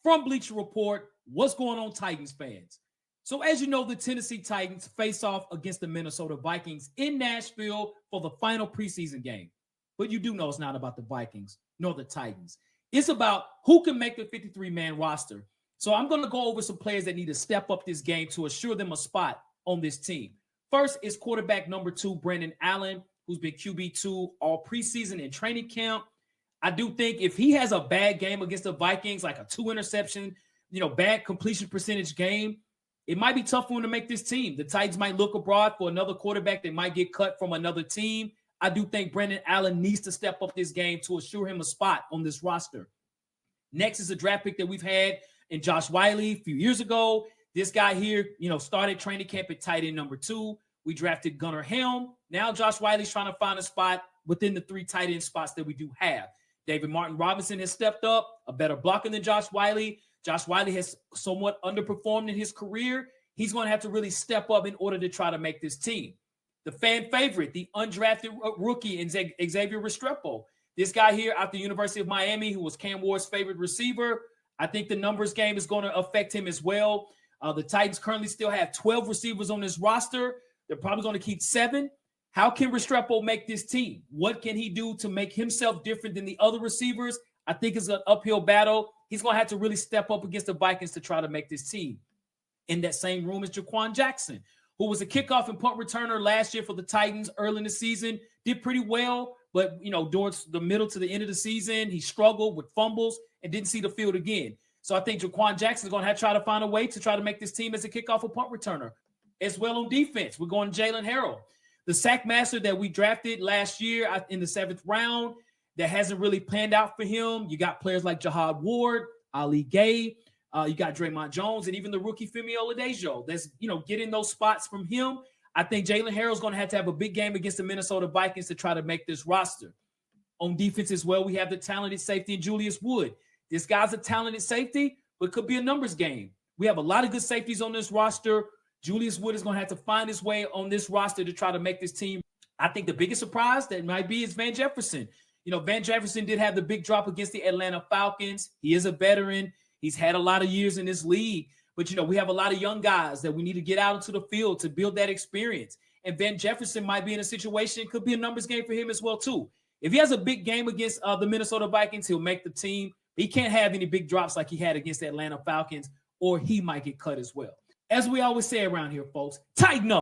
from Bleacher Report. What's going on, Titans fans? So as you know, the Tennessee Titans face off against the Minnesota Vikings in Nashville for the final preseason game. But you do know it's not about the Vikings nor the Titans. It's about who can make the 53-man roster. So I'm going to go over some players that need to step up this game to assure them a spot on this team. First is quarterback number 2, Brandon Allen, who's been QB2 all preseason and training camp. I do think if he has a bad game against the Vikings, like a 2-interception, bad completion percentage game, it might be tough for him to make this team. The Titans might look abroad for another quarterback that might get cut from another team. I do think Brandon Allen needs to step up this game to assure him a spot on this roster. Next is a draft pick that we've had in Josh Whyle a few years ago. This guy here, started training camp at tight end number 2. We drafted Gunnar Helm. Now Josh Whyley's trying to find a spot within the 3 tight end spots that we do have. David Martin Robinson has stepped up, a better blocker than Josh Whyle. Josh Whyle has somewhat underperformed in his career. He's going to have to really step up in order to try to make this team. The fan favorite, the undrafted rookie, Xavier Restrepo. This guy here out the University of Miami, who was Cam Ward's favorite receiver. I think the numbers game is going to affect him as well. The Titans currently still have 12 receivers on this roster. They're probably going to keep 7. How can Restrepo make this team? What can he do to make himself different than the other receivers? I think it's an uphill battle. He's going to have to really step up against the Vikings to try to make this team. In that same room is Jaquan Jackson, who was a kickoff and punt returner last year for the Titans early in the season. Did pretty well, but, towards the middle to the end of the season, he struggled with fumbles and didn't see the field again. So I think Jaquan Jackson is going to have to try to find a way to try to make this team as a kickoff or punt returner. As well on defense, we're going Jalen Harrell, the sack master that we drafted last year in the 7th round that hasn't really panned out for him. You got players like Jahad Ward, Ali Gay, you got Draymond Jones, and even the rookie Femi Oladejo. That's, getting those spots from him. I think Jalen Harrell is going to have a big game against the Minnesota Vikings to try to make this roster. On defense as well, we have the talented safety in Julius Wood. This guy's a talented safety, but it could be a numbers game. We have a lot of good safeties on this roster. Julius Wood is going to have to find his way on this roster to try to make this team. I think the biggest surprise that might be is Van Jefferson. Van Jefferson did have the big drop against the Atlanta Falcons. He is a veteran. He's had a lot of years in this league. But, we have a lot of young guys that we need to get out into the field to build that experience. And Van Jefferson might be in a situation, it could be a numbers game for him as well, too. If he has a big game against the Minnesota Vikings, he'll make the team. He can't have any big drops like he had against the Atlanta Falcons, or he might get cut as well. As we always say around here, folks, tighten up.